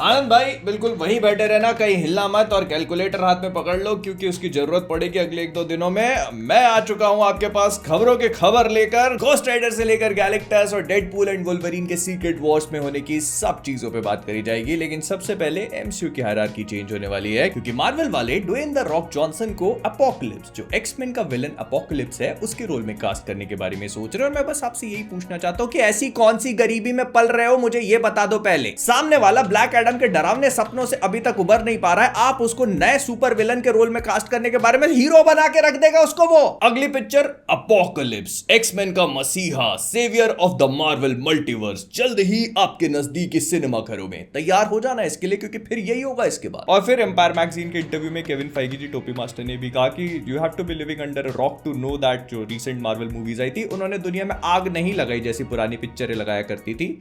आनंद भाई बिल्कुल वहीं बैठे रहना, कहीं हिलना मत और कैलकुलेटर हाथ में पकड़ लो क्योंकि उसकी जरूरत पड़ेगी अगले 1-2 दिनों में। मैं आ चुका हूं आपके पास खबरों के खबर लेकर, घोस्ट राइडर से लेकर गैलेक्टस और डेडपूल एंड वुल्वरीन के सीक्रेट वॉर्स में होने की सब चीजों पे बात करी जाएगी। लेकिन सबसे पहले एमसीयू की हायरार्की चेंज होने वाली है क्योंकि मार्वल वाले ड्वेन द रॉक जॉनसन को अपोकलिप्स, जो एक्समेन का विलन अपोकलिप्स है, उसके रोल में कास्ट करने के बारे में सोच रहे हो। और मैं बस आपसे यही पूछना चाहता हूँ कि ऐसी कौन सी गरीबी में पल रहे हो, मुझे ये बता दो पहले। सामने वाला ब्लैक एडम के डरावने सपनों से अभी तक उबर नहीं पा रहा है, आप उसको नए सुपर विलन के रोल में कास्ट करने के बारे में हीरो बना के रख देगा उसको वो। अगली पिक्चर अपोकलिप्स, एक्समैन का मसीहा, saviour of the Marvel multiverse, जल्द ही आपके नजदीकी सिनेमा घरों में। तैयार हो जाना इसके लिए क्योंकि फिर यही होगा इसके बाद। और फिर एम्पायर मैगजीन के इंटरव्यू में केविन फाइगी जी, टोपी मास्टर ने भी कहा कि you have to be living under a rock to know that जो रिसेंट मार्वल मूवीज आई थी उन्होंने दुनिया में आग नहीं लगाई जैसी पुरानी पिक्चरें लगाया करती थी।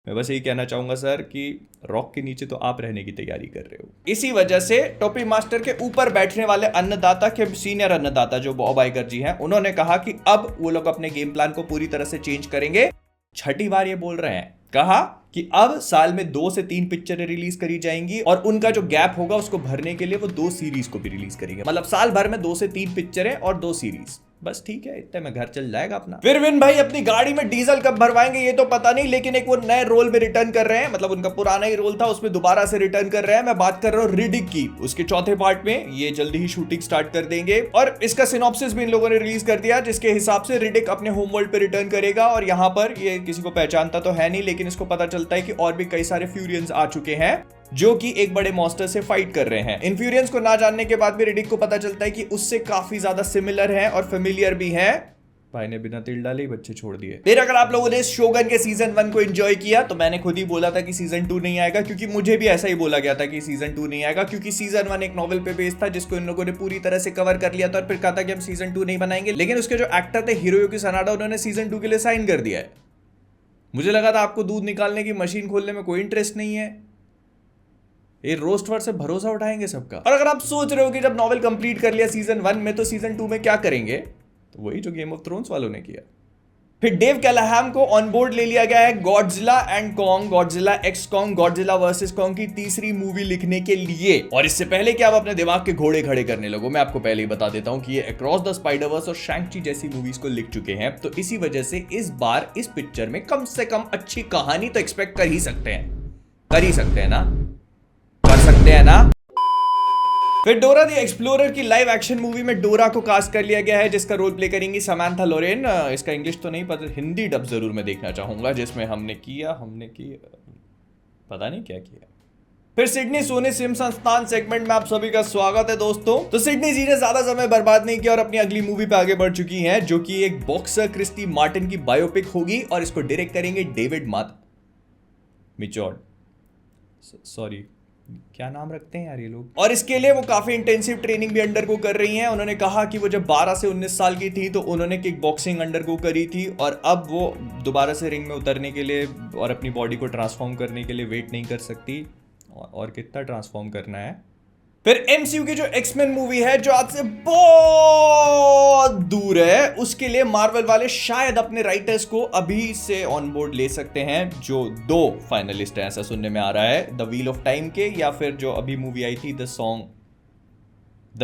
मैं बस यही कहना चाहूंगा सर कि रॉक के नीचे तो आप रहने की तैयारी कर रहे हो। इसी वजह से टोपी मास्टर के ऊपर बैठने वाले अन्नदाता के सीनियर अन्नदाता जो बॉब आइगर जी हैं, उन्होंने कहा कि अब वो लोग अपने गेम प्लान को पूरी तरह से चेंज करेंगे। छठी बार ये बोल रहे हैं, कहा कि अब साल में 2 से 3 पिक्चरें रिलीज करी जाएंगी और उनका जो गैप होगा उसको भरने के लिए वो 2 सीरीज को भी रिलीज करेंगे। मतलब साल भर में 2 से 3 पिक्चरें और 2 सीरीज, बस ठीक है, इतने में घर चल जाएगा अपना। फिर विन भाई अपनी गाड़ी में डीजल कब भरवाएंगे ये तो पता नहीं, लेकिन एक वो नए रोल में रिटर्न कर रहे हैं। मतलब उनका पुराना ही रोल था, उसमें दोबारा से रिटर्न कर रहे हैं। मैं बात कर रहा हूँ रिडिक की। उसके चौथे पार्ट में ये जल्दी ही शूटिंग स्टार्ट कर देंगे और इसका सिनॉप्सिस भी इन लोगों ने रिलीज कर दिया, जिसके हिसाब से रिडिक अपने होम वर्ल्ड पे रिटर्न करेगा। और यहाँ पर ये किसी को पहचानता तो है नहीं, लेकिन इसको पता चलता है कि और भी कई सारे फ्यूरियंस आ चुके हैं जो कि एक बड़े मॉन्स्टर से फाइट कर रहे हैं। इन्फ्यूरियंस को ना जानने के बाद भी रिडिक को पता चलता है कि उससे काफी ज्यादा सिमिलर है और फेमिलियर भी है। भाई ने बिना तिल डाले ही बच्चे छोड़ दिए। फिर अगर आप लोगों ने शोगन के सीजन 1 को एंजॉय किया तो मैंने खुद ही बोला था कि सीजन 2 नहीं आएगा, क्योंकि मुझे भी ऐसा ही बोला गया था कि सीजन 2 नहीं आएगा, क्योंकि सीजन 1 एक नॉवेल पे बेस्ड था जिसको इन लोगों ने पूरी तरह से कवर कर लिया था और फिर कहा था कि हम सीजन 2 नहीं बनाएंगे। लेकिन उसके जो एक्टर थे हिरोयुकी सनाडा, उन्होंने सीजन 2 के लिए साइन कर दिया है। मुझे लगा था आपको दूध निकालने की मशीन खोलने में कोई इंटरेस्ट नहीं है, ये रोस्टवर से भरोसा उठाएंगे सबका। और अगर आप सोच रहे हो कि जब नॉवेल कंप्लीट कर लिया सीजन 1 में तो सीजन 2 में क्या करेंगे, तो वही जो गेम ऑफ थ्रोन्स वालों ने किया। फिर डेव कैलाहैम को ऑन बोर्ड ले लिया गया है Godzilla and Kong, Godzilla x Kong, Godzilla versus Kong की तीसरी मूवी लिखने के लिए। और इससे पहले कि आप अपने दिमाग के घोड़े खड़े करने लगो, मैं आपको पहले ही बता देता हूं कि ये अक्रॉस द स्पाइडरवर्स और शैंक-ची जैसी मूवीज को लिख चुके हैं। तो इसी वजह से इस बार इस पिक्चर में कम से कम अच्छी कहानी तो एक्सपेक्ट कर ही सकते हैं, कर ही सकते हैं ना, कर सकते हैं ना। फिर डोरा द एक्सप्लोरर की लाइव एक्शन मूवी में डोरा को कास्ट कर लिया गया है, जिसका रोल प्ले करेंगी समांथा लोरेन। इसका इंग्लिश तो नहीं पता, हिंदी डब जरूर मैं देखना चाहूंगा, जिसमें हमने किया पता नहीं क्या किया। फिर सिडनी सोनी सिम संस्थान सेगमेंट में आप सभी का स्वागत है दोस्तों। तो सिडनी जी ने ज्यादा समय बर्बाद नहीं किया और अपनी अगली मूवी पे आगे बढ़ चुकी हैं, जो कि एक बॉक्सर क्रिस्टी मार्टिन की बायोपिक होगी और इसको डायरेक्ट करेंगे डेविड मिचॉर्ड। सॉरी, क्या नाम रखते हैं यार ये लोग। और इसके लिए वो काफी इंटेंसिव ट्रेनिंग भी अंडरगो कर रही हैं। उन्होंने कहा कि वो जब 12 से 19 साल की थी तो उन्होंने किक बॉक्सिंग अंडरगो करी थी और अब वो दोबारा से रिंग में उतरने के लिए और अपनी बॉडी को ट्रांसफॉर्म करने के लिए वेट नहीं कर सकती। और कितना ट्रांसफॉर्म करना है। फिर एमसीयू की जो एक्समैन मूवी है जो आज से बहुत दूर है, उसके लिए मार्वल वाले शायद अपने राइटर्स को अभी से ऑन बोर्ड ले सकते हैं। जो 2 फाइनलिस्ट हैं ऐसा सुनने में आ रहा है, द व्हील ऑफ टाइम के, या फिर जो अभी मूवी आई थी the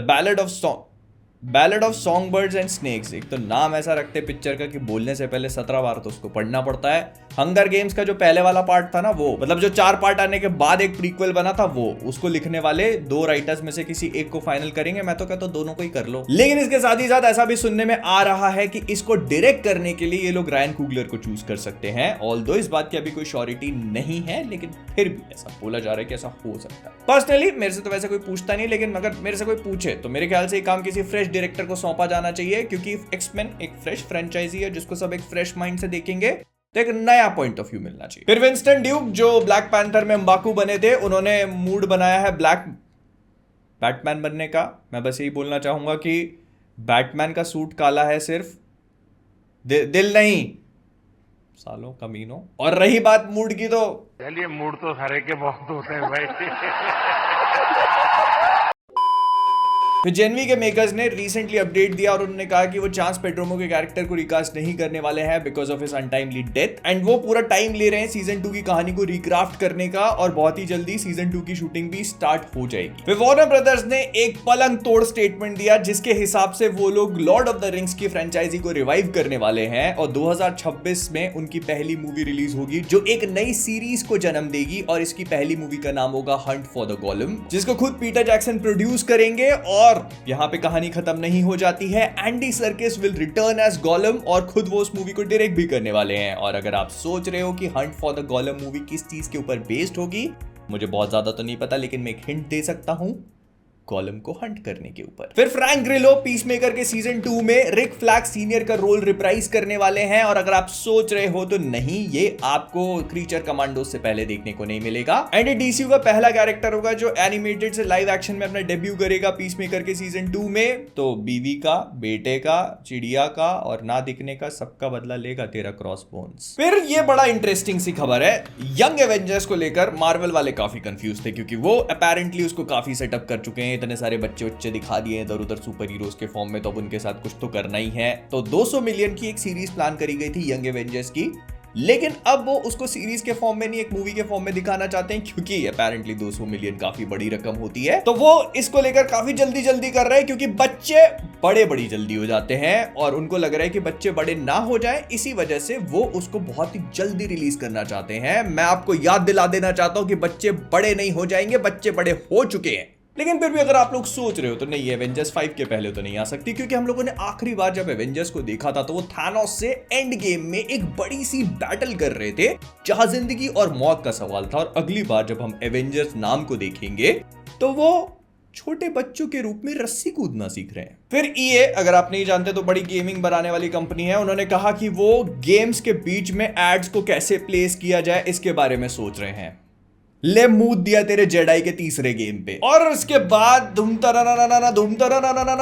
ballad of song birds and snacks. एक तो नाम ऐसा रखते पिक्चर का कि बोलने से पहले 17 बार तो उसको पढ़ना पड़ता है। हंगर गेम्स का जो पहले वाला पार्ट था ना, वो मतलब जो 4 पार्ट आने के बाद एक प्रीक्वल बना था, वो उसको लिखने वाले 2 राइटर्स में से किसी एक को फाइनल करेंगे। मैं तो कहता हूं दोनों को ही कर लो। लेकिन इसके साथ ही साथ ऐसा भी सुनने में आ रहा है कि इसको डायरेक्ट करने के लिए ये लोग रायन कुगलर को चूज कर सकते हैं। ऑल्दो इस बात की अभी कोई श्योरिटी नहीं है, लेकिन फिर भी ऐसा बोला जा रहा है कि ऐसा हो सकता है। पर्सनली मेरे से तो वैसे कोई पूछता नहीं, लेकिन अगर मेरे से कोई पूछे तो मेरे ख्याल से ये काम किसी फ्रेश डायरेक्टर को सौंपा जाना चाहिए, क्योंकि एक्समैन एक फ्रेश फ्रेंचाइजी है जिसको सब एक फ्रेश माइंड से देखेंगे, तो एक नया पॉइंट ऑफ व्यू मिलना चाहिए। फिर विंस्टन ड्यूक जो ब्लैक पैंथर में म्बाकू बने थे, उन्होंने मूड बनाया है ब्लैक बैटमैन बनने का। मैं बस यही बोलना चाहूंगा कि बैटमैन का सूट काला है सिर्फ, दिल नहीं सालों कमीनों। और रही बात मूड की, तो चलिए मूड तो सारे के बहुत होते हैं भाई। फिर जेनवी के मेकर्स ने रिसेंटली अपडेट दिया और उन्होंने कहा कि वो चांस पेड्रोमो के कैरेक्टर को रिकास्ट नहीं करने वाले हैं because of his untimely death, and वो पूरा टाइम ले रहे हैं सीजन 2 की कहानी को रिक्राफ्ट करने का और बहुत ही जल्दी सीजन 2 की शूटिंग भी स्टार्ट हो जाएगी। फिर वार्नर ब्रदर्स ने एक पलंग तोड़ स्टेटमेंट दिया जिसके हिसाब से वो लोग लॉर्ड ऑफ द रिंग्स की फ्रेंचाइजी को रिवाइव करने वाले हैं और 2026 में उनकी पहली मूवी रिलीज होगी जो एक नई सीरीज को जन्म देगी और इसकी पहली मूवी का नाम होगा हंट फॉर द गोलम, जिसको खुद पीटर जैक्सन प्रोड्यूस करेंगे। और यहाँ पे कहानी खत्म नहीं हो जाती है, Andy Serkis will return as Gollum और खुद वो उस मूवी को डायरेक्ट भी करने वाले हैं। और अगर आप सोच रहे हो कि हंट फॉर द गोलम मूवी किस चीज के ऊपर बेस्ड होगी, मुझे बहुत ज्यादा तो नहीं पता लेकिन मैं एक हिंट दे सकता हूं, कॉलम को हंट करने के ऊपर। फिर फ्रैंक ग्रिलो पीसमेकर के सीजन 2 में रिक फ्लैग सीनियर का रोल रिप्राइज करने वाले हैं। और अगर आप सोच रहे हो तो नहीं, ये आपको क्रीचर कमांडो से पहले देखने को नहीं मिलेगा। एंड डीसीयू का पहला कैरेक्टर होगा जो एनिमेटेड से लाइव एक्शन में अपना डेब्यू करेगा पीसमेकर के सीजन 2 में। तो बीवी का, बेटे का, चिड़िया का और ना दिखने का सबका बदला लेगा तेरा क्रॉस बोन्स। फिर ये बड़ा इंटरेस्टिंग सी खबर है, यंग एवेंजर्स को लेकर मार्वल वाले काफी कंफ्यूज थे क्योंकि वो अपेरेंटली उसको काफी सेटअप कर चुके हैं, इतने सारे बच्चे दिखा दिए इधर उधर सुपर हीरोज के फॉर्म में, तो अब उनके साथ कुछ तो करना ही है। तो 200 मिलियन की एक सीरीज प्लान करी गई थी यंग एवेंजर्स की, लेकिन अब वो उसको सीरीज के फॉर्म में नहीं एक मूवी के फॉर्म में दिखाना चाहते हैं क्योंकि अपेरेंटली 200 मिलियन काफी बड़ी रकम होती है। तो वो इसको लेकर काफी जल्दी कर रहे हैं क्योंकि बच्चे बड़ी जल्दी हो जाते हैं और उनको लग रहा है कि बच्चे बड़े ना हो जाएं, इसी वजह से वो उसको बहुत ही जल्दी रिलीज करना चाहते हैं। मैं आपको याद दिला देना चाहता हूं कि बच्चे बड़े नहीं हो जाएंगे, बच्चे बड़े हो चुके हैं। लेकिन फिर भी अगर आप लोग सोच रहे हो तो नहीं, एवेंजर्स 5 के पहले तो नहीं आ सकती क्योंकि हम लोगों ने आखिरी बार जब एवेंजर्स को देखा था तो वो थानोस से एंड गेम में एक बड़ी सी बैटल कर रहे थे जहां जिंदगी और मौत का सवाल था। और अगली बार जब हम एवेंजर्स नाम को देखेंगे तो वो छोटे बच्चों के रूप में रस्सी कूदना सीख रहे हैं। फिर ईए, अगर आप नहीं जानते तो बड़ी गेमिंग बनाने वाली कंपनी है, उन्होंने कहा कि वो गेम्स के बीच में एड्स को कैसे प्लेस किया जाए इसके बारे में सोच रहे हैं। ले मूद दिया तेरे जेडाई के तीसरे गेम पे। और उसके बाद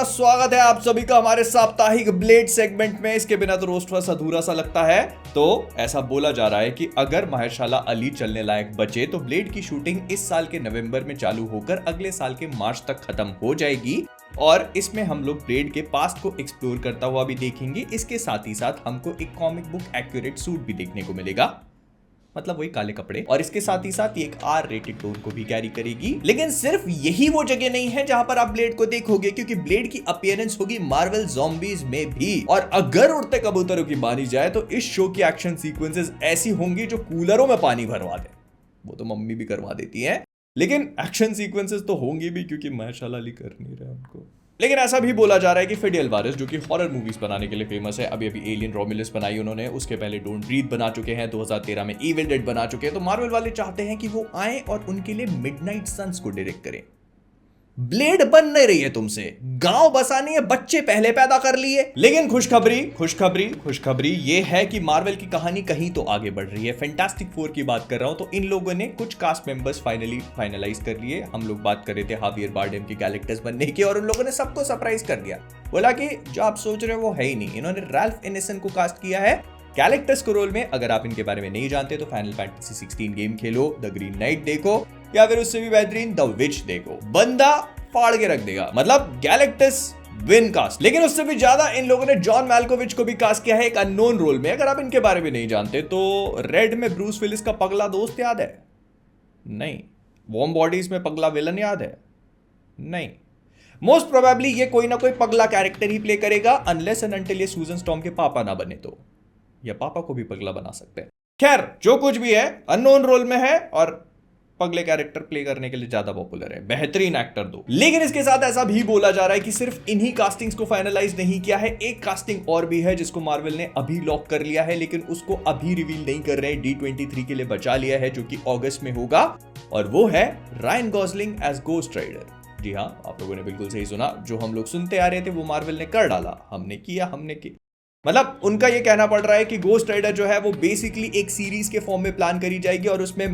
स्वागत है आप सभी का हमारे साप्ताहिक ब्लेड सेगमेंट में। इसके बिना तो रोस्ट फर्स्ट अधूरा सा लगता है। तो ऐसा बोला जा रहा है कि अगर महेशाला अली चलने लायक बचे तो ब्लेड की शूटिंग इस साल के नवंबर में चालू होकर अगले साल के मार्च तक खत्म हो जाएगी और इसमें हम लोग ब्लेड के पास्ट को एक्सप्लोर करता हुआ भी देखेंगे। इसके साथ ही साथ हमको एक कॉमिक बुक एक्यूरेट सूट भी देखने को मिलेगा, मतलब वही काले कपड़े, और इसके साथ ही साथ ये एक आर रेटेड टोन को भी कैरी करेगी। लेकिन सिर्फ यही वो जगह नहीं है जहां पर आप ब्लेड को देखोगे क्योंकि ब्लेड की अपीयरेंस होगी मार्वल ज़ॉम्बीज में भी। और अगर उड़ते कबूतरों की मानी जाए तो इस शो की एक्शन सीक्वेंसेस ऐसी होंगी जो कूलरों में पानी भरवा दे। वो तो मम्मी भी करवा देती है, लेकिन एक्शन सीक्वेंसेस तो होंगी भी क्योंकि महेशाला अली कर नहीं रहा उनको। लेकिन ऐसा भी बोला जा रहा है कि फेडे अल्वारेस जो कि हॉरर मूवीज बनाने के लिए फेमस है, अभी एलियन रोमिलस बनाई उन्होंने, उसके पहले डोंट ब्रीथ बना चुके हैं, 2013 में इविल डेड बना चुके हैं। तो मार्वल वाले चाहते हैं कि वो आए और उनके लिए मिडनाइट सन्स को डायरेक्ट करें। ब्लेड बन नहीं रही है तुमसे, गांव बसानी है, बच्चे पहले पैदा कर लिए। लेकिन खुशखबरी ये है कि मार्वल की कहानी कहीं तो आगे बढ़ रही है। फैंटास्टिक फोर की बात कर रहा हूं तो इन लोगों ने कुछ कास्ट मेंबर्स फाइनलाइज कर लिए। हम लोग बात कर रहे थे हावियर बारडेम के गैलेक्टस बनने की और उन लोगों ने सबको सरप्राइज कर दिया। बोला कि जो आप सोच रहे हो वो है ही नहीं। इन्होंने रैल्फ इनेसन को कास्ट किया है गैलेक्टस के रोल में। अगर आप इनके बारे में नहीं जानते तो final fantasy 16 game Khelo, the green night देखो या फिर उससे भी बेहतरीन द विच देखो, बंदा फाड़ के रख देगा। मतलब गैलेक्टस विन कास्ट। लेकिन उससे भी ज्यादा इन लोगों ने जॉन मैल्कोविच को भी कास्ट किया है एक अननोन रोल में। अगर आप इनके बारे में नहीं जानते तो रेड में ब्रूस विलिस का पगला दोस्त याद है? नहीं। वॉर्म बॉडीज में पगला विलन याद है? नहीं। मोस्ट प्रोबेबली ये कोई ना कोई पगला कैरेक्टर ही प्ले करेगा अनलेस एंड अनटिल ये सूजन स्टॉर्म के पापा ना बने तो, या पापा को भी पगला बना सकते हैं। खैर जो कुछ भी है अननोन रोल में है और पगले कैरेक्टर प्ले करने के लिए ज्यादा पॉपुलर है, बेहतरीन एक्टर दो। लेकिन इसके साथ ऐसा भी बोला जा रहा है कि सिर्फ इन्हीं कास्टिंग्स को फाइनलाइज नहीं किया है, एक कास्टिंग और भी है जिसको मार्वल ने अभी लॉक कर लिया है लेकिन उसको अभी रिवील नहीं कर रहे हैं, D23 के लिए बचा लिया है जो कि अगस्त में होगा, और वो है Ryan Gosling as Ghost Rider. जी हाँ, आप लोगों ने बिल्कुल सही सुना, जो हम लोग सुनते आ रहे थे वो मार्वल ने कर डाला, हमने किया। मतलब उनका ये कहना पड़ रहा है कि गोस्ट राइडर जो है वो बेसिकली एक सीरीज के फॉर्म में प्लान करी जाएगी और उसमें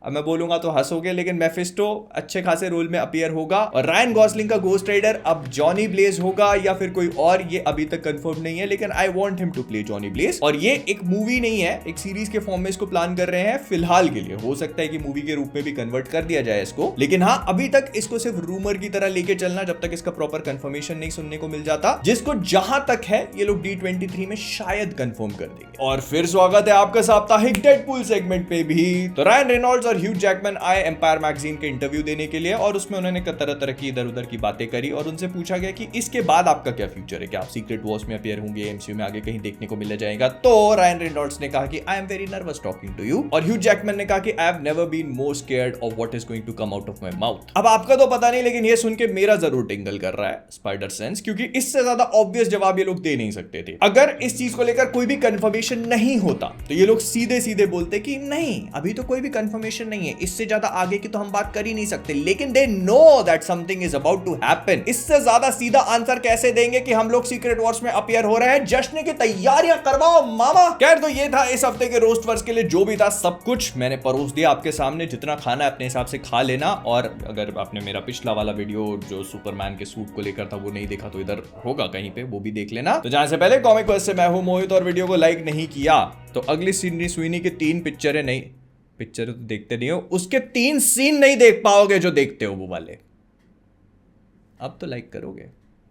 अब मैं बोलूंगा तो हंसोगे, लेकिन मेफिस्टो अच्छे खासे रोल में अपीयर होगा। और रायन गॉसलिंग का गोस्ट राइडर अब जॉनी ब्लेज होगा या फिर कोई और, ये अभी तक कंफर्म नहीं है, लेकिन I want him to play Johnny Blaze. और ये एक मूवी नहीं है, एक सीरीज के फॉर्म में इसको प्लान कर रहे हैं फिलहाल के लिए। हो सकता है कि मूवी के रूप में भी कन्वर्ट कर दिया जाए इसको, लेकिन हाँ अभी तक इसको सिर्फ रूमर की तरह लेके चलना, जब तक इसका प्रॉपर कंफर्मेशन नहीं सुनने को मिल जाता, जिसको जहां तक है ये लोग D23 में शायद कंफर्म कर देंगे। और फिर स्वागत है आपका साप्ताहिक डेडपूल सेगमेंट पे भी। तो रायन रेनॉल्ड्स और ह्यू जैकमैन आए एम्पायर मैगजीन के इंटरव्यू देने के लिए, और उसमें उन्होंने तरह तरह की इधर उधर की बातें करी, और उनसे पूछा गया कि इसके बाद आपका क्या फ्यूचर है, क्या आप सीक्रेट वॉर्स में अपीयर होंगे, MCU में आगे कहीं देखने को मिल जाएगा। तो रायन रेनॉल्ड्स ने कहा कि I am very nervous talking to you, और ह्यू जैकमैन ने कहा कि I have never been more scared of what is going to come out of my mouth. अब आपका तो पता नहीं, लेकिन ये सुन के मेरा जरूर टिंगल कर रहा है स्पाइडर सेंस, क्योंकि इससे ज्यादा ऑब्वियस जवाब ये लोग दे नहीं सकते थे। अगर इस चीज को लेकर कोई भी कंफर्मेशन नहीं होता तो ये लोग सीधे सीधे बोलते कि नहीं अभी तो कोई भी कंफर्मेशन नहीं है, इससे ज्यादा आगे की तो हम बात कर ही नहीं सकते, लेकिन they know that something is about to happen. इससे ज्यादा सीधा आंसर कैसे देंगे कि हम लोग सीक्रेट वॉर्स में अपीयर हो रहे हैं, जश्न की तैयारियां करवाओ मामा। खैर तो ये था इस हफ्ते के रोस्ट वर्स के लिए, जो भी था सब कुछ मैंने परोस दिया आपके सामने। जितना खाना है अपने हिसाब से खा लेना, और अगर आपने मेरा पिछला वाला वीडियो जो सुपरमैन के सूट को लेकर था वो नहीं देखा तो इधर होगा कहीं पे, वो भी देख लेना। तो जाने से पहले कॉमिक वर्स से मैं हूं मोहित, और वीडियो को लाइक नहीं किया तो अगली सिडनी स्वीनी की 3 पिक्चरें नहीं, पिक्चर तो देखते नहीं हो, उसके 3 सीन नहीं देख पाओगे जो देखते हो वो वाले। अब तो लाइक करोगे।